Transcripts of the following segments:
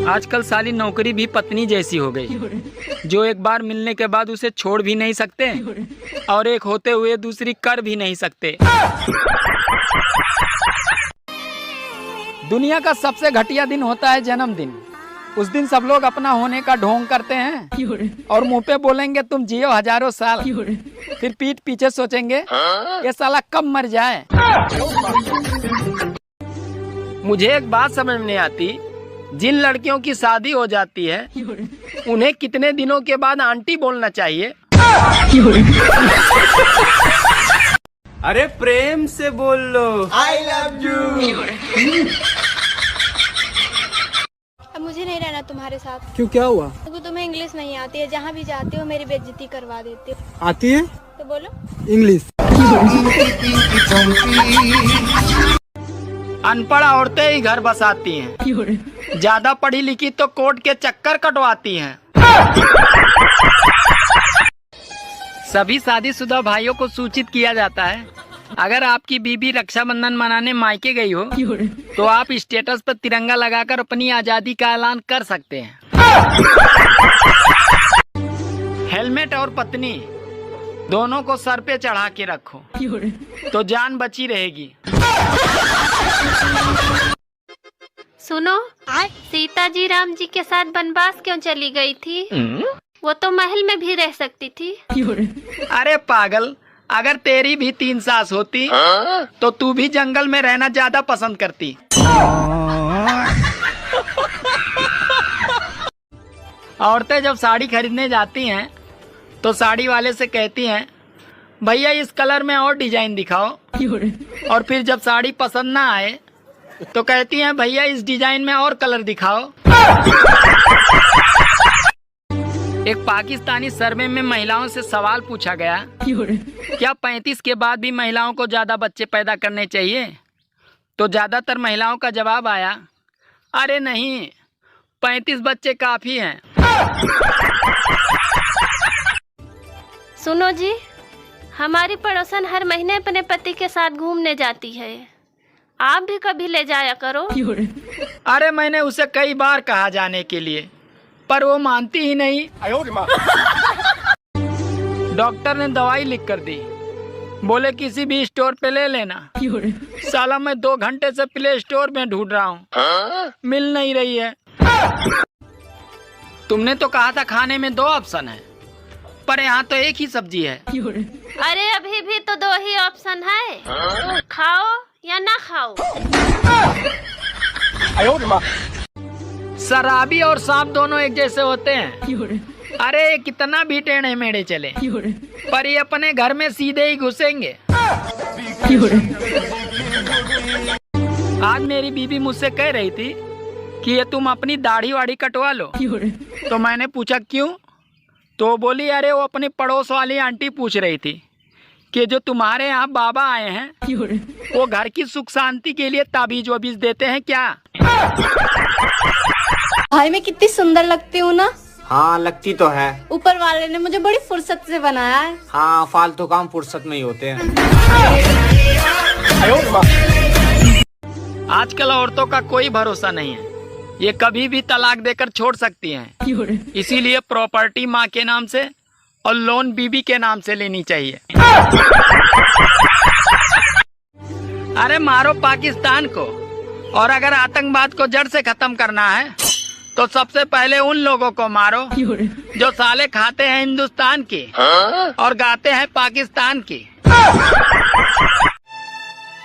आजकल साली नौकरी भी पत्नी जैसी हो गई, जो एक बार मिलने के बाद उसे छोड़ भी नहीं सकते और एक होते हुए दूसरी कर भी नहीं सकते। दुनिया का सबसे घटिया दिन होता है जन्मदिन। उस दिन सब लोग अपना होने का ढोंग करते हैं और मुंह पे बोलेंगे तुम जियो हजारों साल, फिर पीठ पीछे सोचेंगे ये साला कब मर जाए। मुझे एक बात समझ नहीं आती, जिन लड़कियों की शादी हो जाती है उन्हें कितने दिनों के बाद आंटी बोलना चाहिए? अरे प्रेम से बोल लो आई लव यू। अब मुझे नहीं रहना तुम्हारे साथ। क्यों, क्या हुआ? क्योंकि तुम्हें इंग्लिश नहीं आती है, जहाँ भी जाते हो मेरी बेइज्जती करवा देते हो। आती है तो बोलो इंग्लिश। अनपढ़ औरतें ही घर बसाती हैं, ज्यादा पढ़ी लिखी तो कोर्ट के चक्कर कटवाती हैं। सभी शादीशुदा भाइयों को सूचित किया जाता है, अगर आपकी बीबी रक्षाबंधन मनाने मायके गई हो तो आप स्टेटस पर तिरंगा लगाकर अपनी आजादी का ऐलान कर सकते हैं। हेलमेट और पत्नी दोनों को सर पे चढ़ा के रखो तो जान बची रहेगी। सुनो, सीता जी राम जी के साथ वनवास क्यों चली गई थी? वो तो महल में भी रह सकती थी। अरे पागल, अगर तेरी भी 3 सास होती तो तू भी जंगल में रहना ज्यादा पसंद करती। औरतें जब साड़ी खरीदने जाती हैं तो साड़ी वाले से कहती हैं भैया इस कलर में और डिजाइन दिखाओ, और फिर जब साड़ी पसंद ना आए तो कहती हैं भैया इस डिजाइन में और कलर दिखाओ। एक पाकिस्तानी सर्वे में महिलाओं से सवाल पूछा गया, क्या 35 के बाद भी महिलाओं को ज्यादा बच्चे पैदा करने चाहिए? तो ज्यादातर महिलाओं का जवाब आया, अरे नहीं, 35 बच्चे काफी हैं। सुनो जी, हमारी पड़ोसन हर महीने अपने पति के साथ घूमने जाती है, आप भी कभी ले जाया करो। अरे मैंने उसे कई बार कहा जाने के लिए, पर वो मानती ही नहीं। डॉक्टर ने दवाई लिख कर दी, बोले किसी भी स्टोर पे ले लेना। साला मैं 2 घंटे से प्ले स्टोर में ढूंढ रहा हूँ, मिल नहीं रही है। तुमने तो कहा था खाने में 2 ऑप्शन है, पर यहाँ तो एक ही सब्जी है। अरे अभी भी तो 2 ही ऑप्शन है, खाओ या ना खाओ। शराबी और सांप दोनों एक जैसे होते हैं। अरे कितना भी टेढ़े मेढ़े चले, पर ये अपने घर में सीधे ही घुसेंगे। आज मेरी बीबी मुझसे कह रही थी कि ये तुम अपनी दाढ़ी वाड़ी कटवा लो, तो मैंने पूछा क्यों? तो बोली अरे वो अपनी पड़ोस वाली आंटी पूछ रही थी कि जो तुम्हारे यहाँ बाबा आए हैं वो घर की सुख शांति के लिए ताबीज वबीज देते हैं क्या? भाई मैं कितनी सुंदर लगती हूँ ना? हाँ लगती तो है। ऊपर वाले ने मुझे बड़ी फुर्सत से बनाया है। हाँ फालतू काम फुर्सत में ही होते हैं। आजकल औरतों का कोई भरोसा नहीं है, ये कभी भी तलाक देकर छोड़ सकती हैं। इसीलिए प्रॉपर्टी माँ के नाम से और लोन बीबी के नाम से लेनी चाहिए। अरे मारो पाकिस्तान को, और अगर आतंकवाद को जड़ से खत्म करना है तो सबसे पहले उन लोगों को मारो जो साले खाते हैं हिंदुस्तान की और गाते हैं पाकिस्तान की।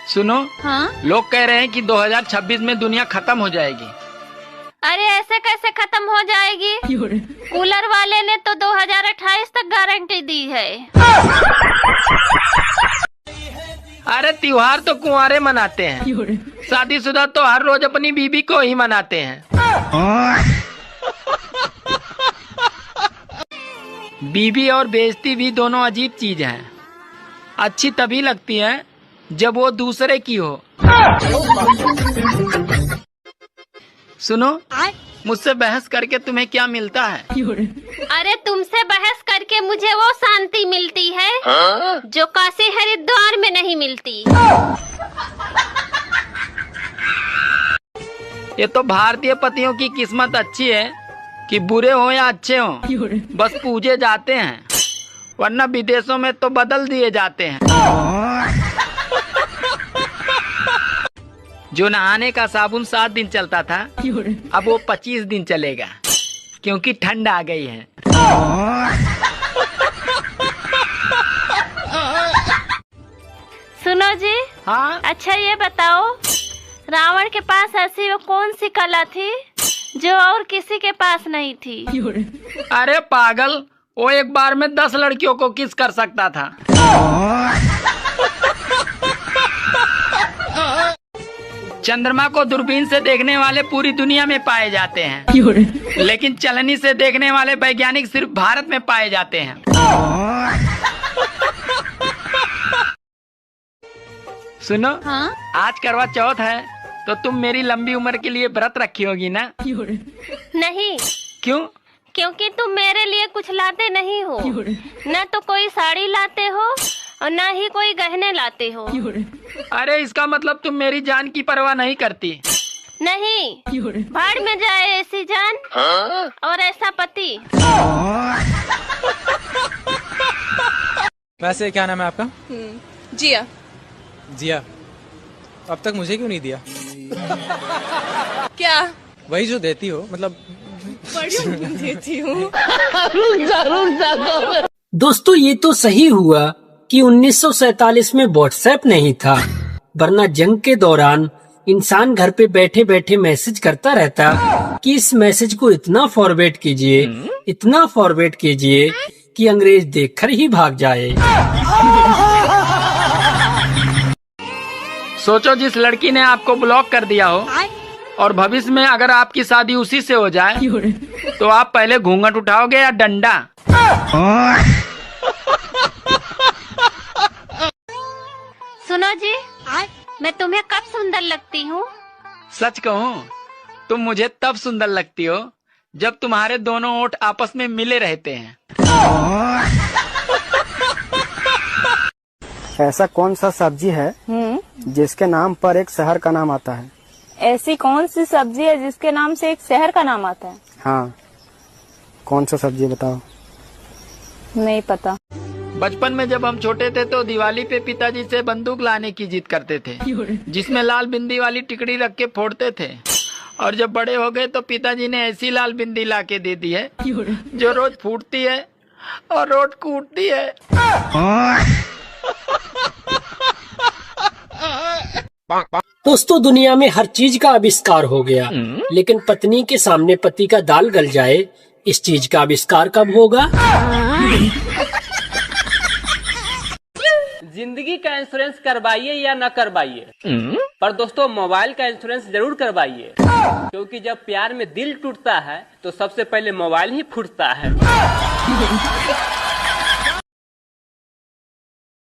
सुनो, हाँ? लोग कह रहे हैं कि 2026 में दुनिया खत्म हो जाएगी। अरे ऐसे कैसे खत्म हो जाएगी? कूलर वाले ने तो 2028 तक गारंटी दी है। अरे त्योहार तो कुंवारे मनाते हैं, शादीशुदा तो हर रोज अपनी बीबी को ही मनाते हैं। बीबी और बेइज्जती भी दोनों अजीब चीज हैं। अच्छी तभी लगती है जब वो दूसरे की हो। सुनो, मुझसे बहस करके तुम्हें क्या मिलता है? अरे तुमसे बहस करके मुझे वो शांति मिलती है जो काशी हरिद्वार में नहीं मिलती। ये तो भारतीय पतियों की किस्मत अच्छी है कि बुरे हो या अच्छे हो, बस पूजे जाते हैं, वरना विदेशों में तो बदल दिए जाते हैं। जो नहाने का साबुन 7 दिन चलता था, अब वो 25 दिन चलेगा, क्योंकि ठंड आ गई है। सुनो जी। हाँ, अच्छा ये बताओ, रावण के पास ऐसी वो कौन सी कला थी जो और किसी के पास नहीं थी? अरे पागल, वो एक बार में 10 लड़कियों को किस कर सकता था। चंद्रमा को दूरबीन से देखने वाले पूरी दुनिया में पाए जाते हैं, लेकिन चलनी से देखने वाले वैज्ञानिक सिर्फ भारत में पाए जाते हैं। सुनो, हाँ? आज करवा चौथ है, तो तुम मेरी लंबी उम्र के लिए व्रत रखी होगी ना? नहीं, क्यों? क्योंकि तुम मेरे लिए कुछ लाते नहीं हो। न तो कोई साड़ी लाते हो और न ही कोई गहने लाते हो। अरे इसका मतलब तुम मेरी जान की परवाह नहीं करती। नहीं, भाड़ में जाए ऐसी जान और ऐसा पति। वैसे क्या नाम है आपका? जिया। जिया। अब तक मुझे क्यों नहीं दिया? क्या? वही जो देती हो, मतलब बड़ी देती हूँ। दोस्तों ये तो सही हुआ कि 1947 में व्हाट्सएप नहीं था, वरना जंग के दौरान इंसान घर पे बैठे बैठे मैसेज करता रहता कि इस मैसेज को इतना फॉरवर्ड कीजिए, इतना फॉरवर्ड कीजिए कि अंग्रेज देखकर ही भाग जाए। सोचो, जिस लड़की ने आपको ब्लॉक कर दिया हो और भविष्य में अगर आपकी शादी उसी से हो जाए, तो आप पहले घूंघट उठाओगे या डंडा? सुनो जी, मैं तुम्हें कब सुंदर लगती हूँ? सच कहूँ, तुम मुझे तब सुंदर लगती हो जब तुम्हारे दोनों ओठ आपस में मिले रहते हैं। ऐसा कौन सा सब्जी है जिसके नाम पर एक शहर का नाम आता है? ऐसी कौन सी सब्जी है जिसके नाम से एक शहर का नाम आता है? हाँ, कौन सा सब्जी बताओ? नहीं पता। बचपन में जब हम छोटे थे तो दिवाली पे पिताजी से बंदूक लाने की जिद करते थे, जिसमें लाल बिंदी वाली टिकड़ी रख के फोड़ते थे। और जब बड़े हो गए तो पिताजी ने ऐसी लाल बिंदी ला के दे दी है जो रोज फूटती है और रोज कूटती है। दोस्तों दुनिया में हर चीज का आविष्कार हो गया, लेकिन पत्नी के सामने पति का दाल गल जाए, इस चीज का आविष्कार कब होगा? जिंदगी का इंश्योरेंस करवाइए या न करवाइए, पर दोस्तों मोबाइल का इंश्योरेंस जरूर करवाइए, क्योंकि जब प्यार में दिल टूटता है तो सबसे पहले मोबाइल ही फूटता है।